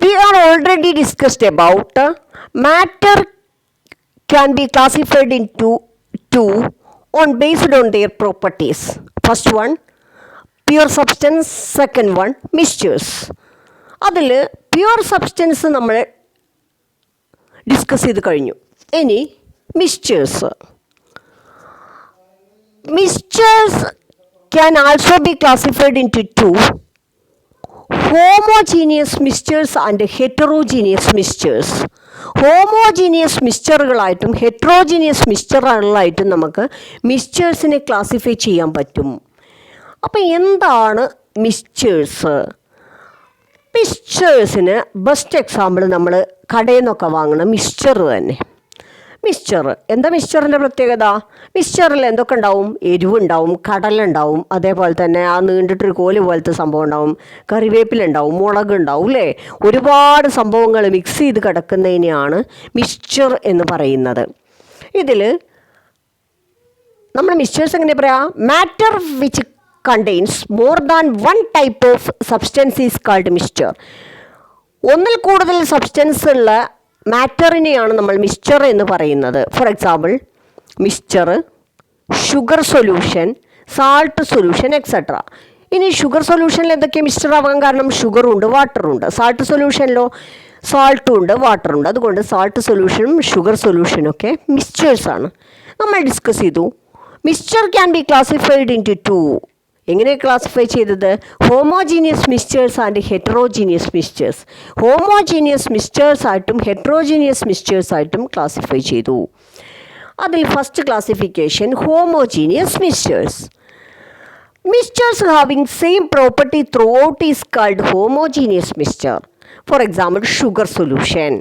We are already discussed about matter can be classified into two based on their properties. First one, pure substance. Second one, mixtures. അതിൽ pure substance നമ്മൾ discuss ചെയ്ത് കഴിഞ്ഞു. ഇനി mixtures. Mixtures can also be classified into two, homogeneous mixtures and heterogeneous mixtures. Homogeneous മിക്സ്ചറുകളായിട്ടും heterogeneous മിക്സ്ചറുകളായിട്ടും നമുക്ക് മിക്സ്ചേഴ്സിനെ classify ചെയ്യാൻ പറ്റും. അപ്പോൾ എന്താണ് മിക്സ്ചേഴ്സ്? മിക്സ്ചേഴ്സിന് ബെസ്റ്റ് എക്സാമ്പിൾ നമ്മൾ കടയിൽ നിന്നൊക്കെ വാങ്ങുന്ന മിക്സ്ചർ തന്നെ. മിക്സ്ചർ എന്താ മിക്സ്ചറിൻ്റെ പ്രത്യേകത? മിക്സ്ചറിൽ എന്തൊക്കെ ഉണ്ടാവും? എരിവുണ്ടാവും, കടലുണ്ടാവും, അതേപോലെ തന്നെ ആ നീണ്ടിട്ടൊരു കോല് പോലത്തെ സംഭവം ഉണ്ടാവും, കറിവേപ്പിലുണ്ടാവും, മുളക് ഉണ്ടാവും, അല്ലേ? ഒരുപാട് സംഭവങ്ങൾ മിക്സ് ചെയ്ത് കിടക്കുന്നതിനെയാണ് മിക്സ്ചർ എന്ന് പറയുന്നത്. ഇതിൽ നമ്മൾ മിക്സ്ചേഴ്സ് എങ്ങനെ പറയാം? Matter which contains more than one type of substance is called mixture. ഒന്നിൽ കൂടുതൽ സബ്സ്റ്റൻസ് ഉള്ള മാറ്ററിനെയാണ് നമ്മൾ മിക്സ്ചർ എന്ന് പറയുന്നത്. For example, mixture, sugar solution, salt solution etcetera. ഇനി ഷുഗർ സൊല്യൂഷനിൽ എന്തൊക്കെ മിക്സ്ചർ ആവാൻ കാരണം? ഷുഗറും ഉണ്ട്, വാട്ടറും ഉണ്ട്. സാൾട്ട് സൊല്യൂഷനിലോ സാൾട്ടും ഉണ്ട്, വാട്ടറും ഉണ്ട്. അതുകൊണ്ട് സാൾട്ട് സൊല്യൂഷനും ഷുഗർ സൊല്യൂഷനും ഒക്കെ മിക്സ്ചേഴ്സാണ്. നമ്മൾ ഡിസ്കസ് ചെയ്തു mixture can be classified into two. എങ്ങനെ ക്ലാസിഫൈ ചെയ്തത്? Homogeneous mixtures and heterogeneous mixtures. Homogeneous mixtures ആയിട്ടും ഹെറ്ററോജീനിയസ് മിക്സ്ചേഴ്സ് ആയിട്ടും ക്ലാസിഫൈ ചെയ്തു. അതിൽ first classification homogeneous mixtures. Mixtures having same property throughout is called homogeneous mixture. For example, sugar solution.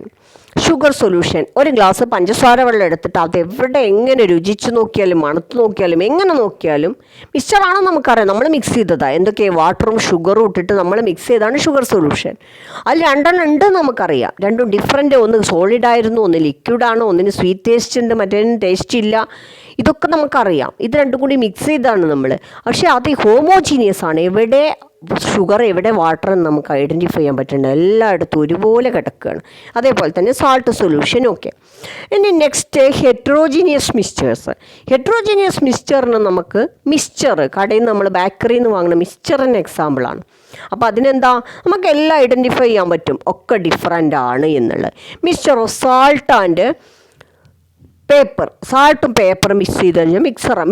Sugar solution, ഒരു glass പഞ്ചസാര വെള്ളം എടുത്തിട്ട് അത് എവിടെ എങ്ങനെ രുചിച്ച് നോക്കിയാലും മണത്ത് നോക്കിയാലും എങ്ങനെ നോക്കിയാലും മിക്സ്ചറാണോ നമുക്കറിയാം. നമ്മൾ മിക്സ് ചെയ്തതാണ്. എന്തൊക്കെ വാട്ടറും ഷുഗറും ഇട്ടിട്ട് നമ്മൾ മിക്സ് ചെയ്താണ് ഷുഗർ സൊല്യൂഷൻ. അതിൽ രണ്ടെണ്ണം ഉണ്ട് നമുക്കറിയാം. രണ്ടും ഡിഫറൻറ്റ്. ഒന്ന് സോളിഡായിരുന്നു, ഒന്ന് ലിക്വിഡാണ്, ഒന്നിന് സ്വീറ്റ് ടേസ്റ്റ് ഉണ്ട്, മറ്റേതിന് ടേസ്റ്റ് ഇല്ല. ഇതൊക്കെ നമുക്കറിയാം. ഇത് രണ്ടും കൂടി മിക്സ് ചെയ്താണ് നമ്മൾ. പക്ഷേ അത് ഹോമോജീനിയസ് ആണ്. എവിടെ ഷുഗർ എവിടെ വാട്ടർ എന്ന് നമുക്ക് ഐഡൻറ്റിഫൈ ചെയ്യാൻ പറ്റുന്നുണ്ട്. എല്ലായിടത്തും ഒരുപോലെ കിടക്കുകയാണ്. അതേപോലെ തന്നെ സാൾട്ട് സൊല്യൂഷനും ഒക്കെ. ഇനി നെക്സ്റ്റ് ഹെറ്ററോജീനിയസ് മിക്സ്ചേഴ്സ്. ഹെറ്ററോജീനിയസ് മിക്സ്ചറിന് നമുക്ക് മിക്സ്ചർ കടയിൽ നിന്ന് നമ്മൾ ബേക്കറിയിൽ നിന്ന് വാങ്ങുന്ന മിക്സ്ചറിന് എക്സാമ്പിളാണ്. അപ്പോൾ അതിനെന്താ? നമുക്ക് എല്ലാം ഐഡൻറ്റിഫൈ ചെയ്യാൻ പറ്റും, ഒക്കെ ഡിഫറൻ്റ് ആണ് എന്നുള്ളത്. Mixture of salt and paper. സാൾട്ടും പേപ്പറും മിക്സ് ചെയ്ത് കഴിഞ്ഞാൽ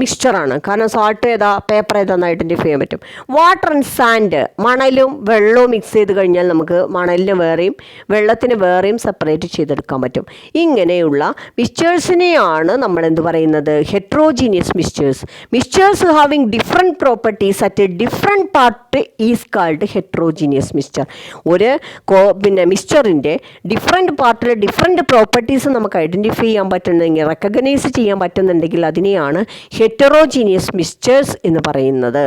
മിക്സ്ചറാണ്. കാരണം സാൾട്ട് ഏതാ പേപ്പർ ഏതാന്ന് ഐഡൻറ്റിഫൈ ചെയ്യാൻ പറ്റും. വാട്ടർ ആൻഡ് സാൻഡ്, മണലും വെള്ളവും മിക്സ് ചെയ്ത് കഴിഞ്ഞാൽ നമുക്ക് മണലിന് വേറെയും വെള്ളത്തിന് വേറെയും സെപ്പറേറ്റ് ചെയ്തെടുക്കാൻ പറ്റും. ഇങ്ങനെയുള്ള മിക്സ്ചേഴ്സിനെയാണ് നമ്മൾ എന്ത് പറയുന്നത്? Heterogeneous mixtures. Mixtures having different properties at A different part is called heterogeneous mixture. ഒരു മിക്സ്ചറിൻ്റെ ഡിഫറെൻറ്റ് പാർട്ടിൽ ഡിഫറെൻറ്റ് പ്രോപ്പർട്ടീസ് നമുക്ക് ഐഡൻറ്റിഫൈ ചെയ്യാൻ പറ്റുന്നെങ്കിൽ, റെക്കഗ്നൈസ് ചെയ്യാൻ പറ്റുന്നുണ്ടെങ്കിൽ അതിനെയാണ് ഹെറ്ററോജീനിയസ് മിക്സ്ചേഴ്സ് എന്ന് പറയുന്നത്.